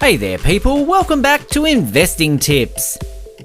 Hey there people, welcome back to Investing Tips.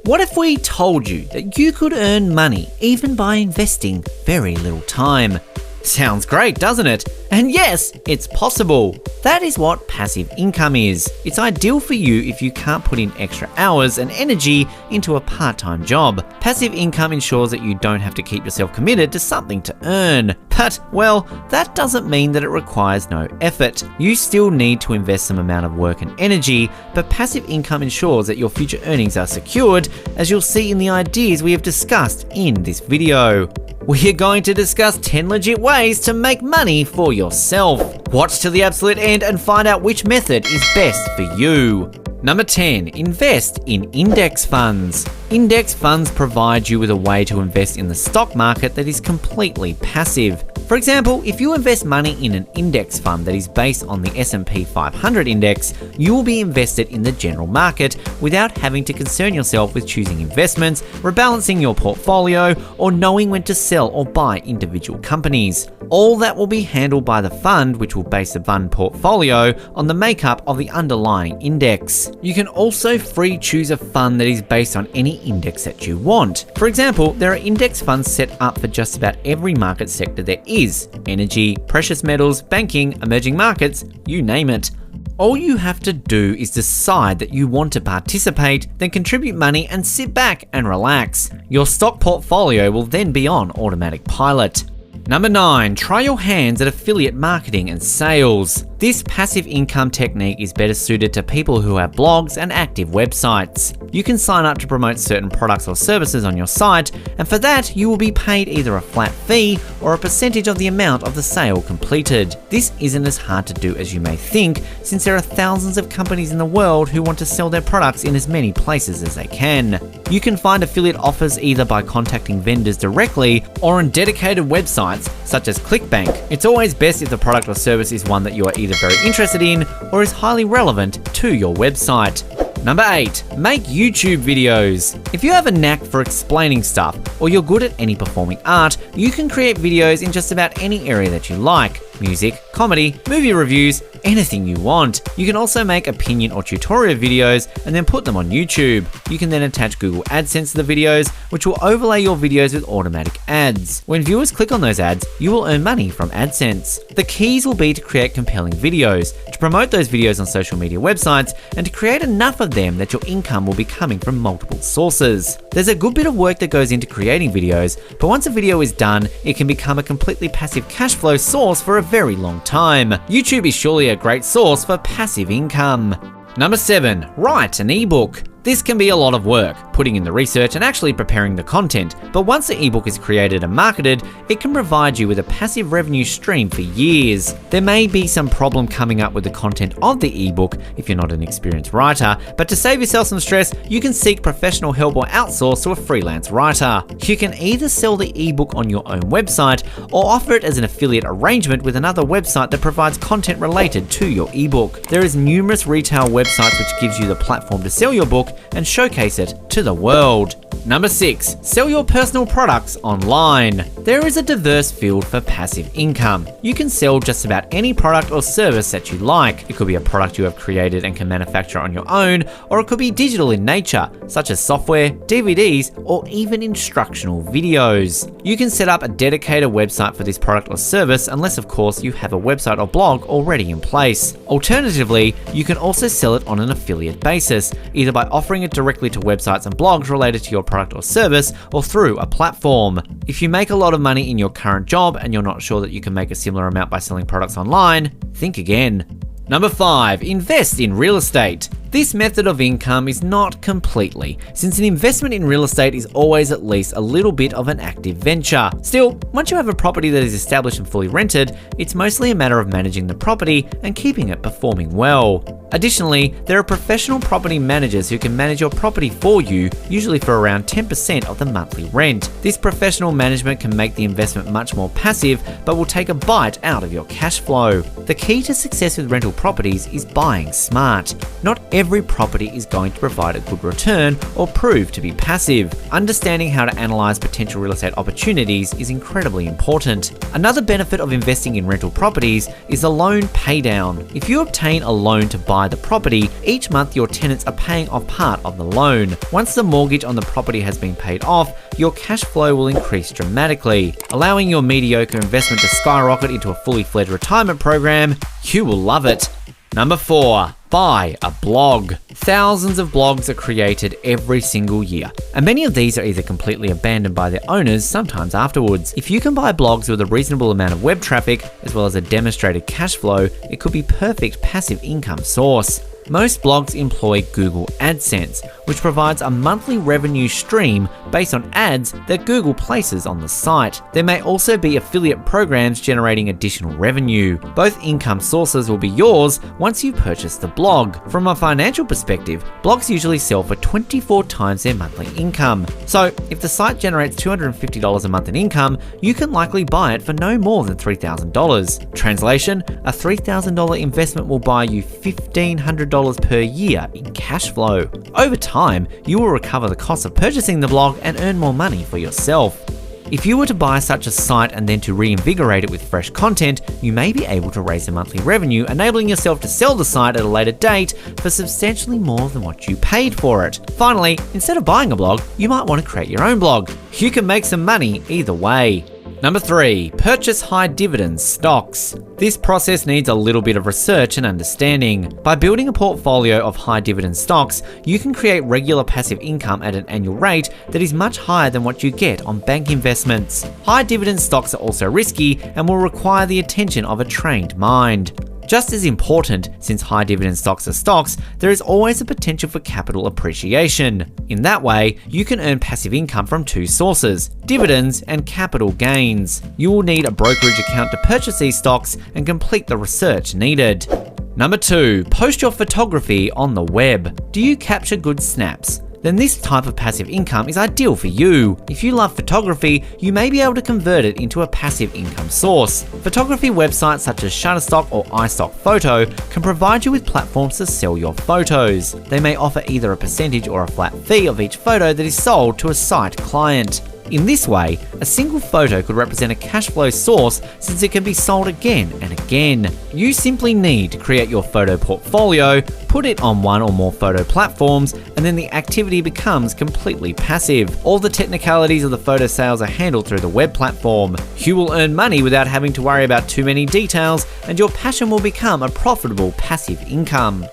What if we told you that you could earn money even by investing very little time? Sounds great, doesn't it? And yes, it's possible. That is what passive income is. It's ideal for you if you can't put in extra hours and energy into a part-time job. Passive income ensures that you don't have to keep yourself committed to something to earn. But, well, that doesn't mean that it requires no effort. You still need to invest some amount of work and energy, but passive income ensures that your future earnings are secured, as you'll see in the ideas we have discussed in this video. We are going to discuss 10 legit ways to make money for yourself. Watch till the absolute end and find out which method is best for you. Number 10, invest in index funds. Index funds provide you with a way to invest in the stock market that is completely passive. For example, if you invest money in an index fund that is based on the S&P 500 index, you will be invested in the general market without having to concern yourself with choosing investments, rebalancing your portfolio, or knowing when to sell or buy individual companies. All that will be handled by the fund, which will base the fund portfolio on the makeup of the underlying index. You can also free choose a fund that is based on any index that you want. For example, there are index funds set up for just about every market sector there is: energy, precious metals, banking, emerging markets, you name it. All you have to do is decide that you want to participate, then contribute money and sit back and relax. Your stock portfolio will then be on automatic pilot. Number 9, try your hands at affiliate marketing and sales. This passive income technique is better suited to people who have blogs and active websites. You can sign up to promote certain products or services on your site, and for that you will be paid either a flat fee or a percentage of the amount of the sale completed. This isn't as hard to do as you may think, since there are thousands of companies in the world who want to sell their products in as many places as they can. You can find affiliate offers either by contacting vendors directly or on dedicated websites such as ClickBank. It's always best if the product or service is one that you are either very interested in or is highly relevant to your website. Number 8, make YouTube videos. If you have a knack for explaining stuff or you're good at any performing art, you can create videos in just about any area that you like. Music, comedy, movie reviews, anything you want. You can also make opinion or tutorial videos and then put them on YouTube. You can then attach Google AdSense to the videos, which will overlay your videos with automatic ads. When viewers click on those ads, you will earn money from AdSense. The keys will be to create compelling videos, to promote those videos on social media websites, and to create enough of them that your income will be coming from multiple sources. There's a good bit of work that goes into creating videos, but once a video is done, it can become a completely passive cash flow source for a very long time. YouTube is surely a great source for passive income. Number 7, write an ebook. This can be a lot of work, putting in the research and actually preparing the content, but once the ebook is created and marketed, it can provide you with a passive revenue stream for years. There may be some problem coming up with the content of the ebook if you're not an experienced writer, but to save yourself some stress, you can seek professional help or outsource to a freelance writer. You can either sell the ebook on your own website or offer it as an affiliate arrangement with another website that provides content related to your ebook. There is numerous retail websites which gives you the platform to sell your book and showcase it to the world. Number 6, sell your personal products online. There is a diverse field for passive income. You can sell just about any product or service that you like. It could be a product you have created and can manufacture on your own, or it could be digital in nature, such as software, DVDs, or even instructional videos. You can set up a dedicated website for this product or service, unless of course you have a website or blog already in place. Alternatively, you can also sell it on an affiliate basis, either by offering it directly to websites and blogs related to your product or service, or through a platform. If you make a lot of money in your current job and you're not sure that you can make a similar amount by selling products online, think again. Number 5, invest in real estate. This method of income is not completely, since an investment in real estate is always at least a little bit of an active venture. Still, once you have a property that is established and fully rented, it's mostly a matter of managing the property and keeping it performing well. Additionally, there are professional property managers who can manage your property for you, usually for around 10% of the monthly rent. This professional management can make the investment much more passive, but will take a bite out of your cash flow. The key to success with rental properties is buying smart. Not every property is going to provide a good return or prove to be passive. Understanding how to analyze potential real estate opportunities is incredibly important. Another benefit of investing in rental properties is the loan paydown. If you obtain a loan to buy the property, each month your tenants are paying off part of the loan. Once the mortgage on the property has been paid off, your cash flow will increase dramatically, allowing your mediocre investment to skyrocket into a fully fledged retirement program. You will love it. Number 4, buy a blog. Thousands of blogs are created every single year, and many of these are either completely abandoned by their owners, sometimes afterwards. If you can buy blogs with a reasonable amount of web traffic, as well as a demonstrated cash flow, it could be perfect passive income source. Most blogs employ Google AdSense, which provides a monthly revenue stream based on ads that Google places on the site. There may also be affiliate programs generating additional revenue. Both income sources will be yours once you purchase the blog. From a financial perspective, blogs usually sell for 24 times their monthly income. So if the site generates $250 a month in income, you can likely buy it for no more than $3,000. Translation: a $3,000 investment will buy you $1,500 per year in cash flow. Over time, you will recover the cost of purchasing the blog and earn more money for yourself. If you were to buy such a site and then to reinvigorate it with fresh content, you may be able to raise the monthly revenue, enabling yourself to sell the site at a later date for substantially more than what you paid for it. Finally, instead of buying a blog, you might want to create your own blog. You can make some money either way. Number 3, purchase high dividend stocks. This process needs a little bit of research and understanding. By building a portfolio of high dividend stocks, you can create regular passive income at an annual rate that is much higher than what you get on bank investments. High dividend stocks are also risky and will require the attention of a trained mind. Just as important, since high dividend stocks are stocks, there is always a potential for capital appreciation. In that way, you can earn passive income from 2 sources: dividends and capital gains. You will need a brokerage account to purchase these stocks and complete the research needed. Number 2, post your photography on the web. Do you capture good snaps? Then this type of passive income is ideal for you. If you love photography, you may be able to convert it into a passive income source. Photography websites such as Shutterstock or iStock Photo can provide you with platforms to sell your photos. They may offer either a percentage or a flat fee of each photo that is sold to a site client. In this way, a single photo could represent a cash flow source since it can be sold again and again. You simply need to create your photo portfolio, put it on one or more photo platforms, and then the activity becomes completely passive. All the technicalities of the photo sales are handled through the web platform. You will earn money without having to worry about too many details, and your passion will become a profitable passive income.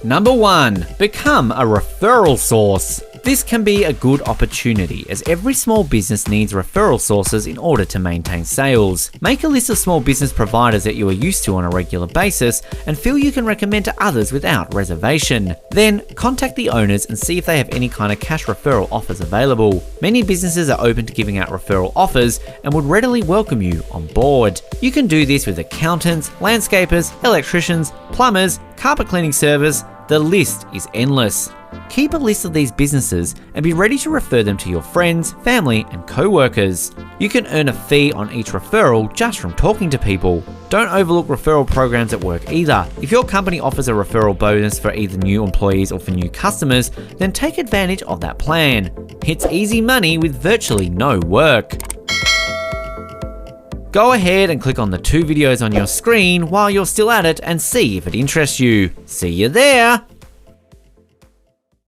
Number 1, become a referral source. This can be a good opportunity, as every small business needs referral sources in order to maintain sales. Make a list of small business providers that you are used to on a regular basis and feel you can recommend to others without reservation. Then contact the owners and see if they have any kind of cash referral offers available. Many businesses are open to giving out referral offers and would readily welcome you on board. You can do this with accountants, landscapers, electricians, plumbers, carpet cleaning service. The list is endless. Keep a list of these businesses and be ready to refer them to your friends, family, and co-workers. You can earn a fee on each referral just from talking to people. Don't overlook referral programs at work either. If your company offers a referral bonus for either new employees or for new customers, then take advantage of that plan. It's easy money with virtually no work. Go ahead and click on the 2 videos on your screen while you're still at it and see if it interests you. See you there!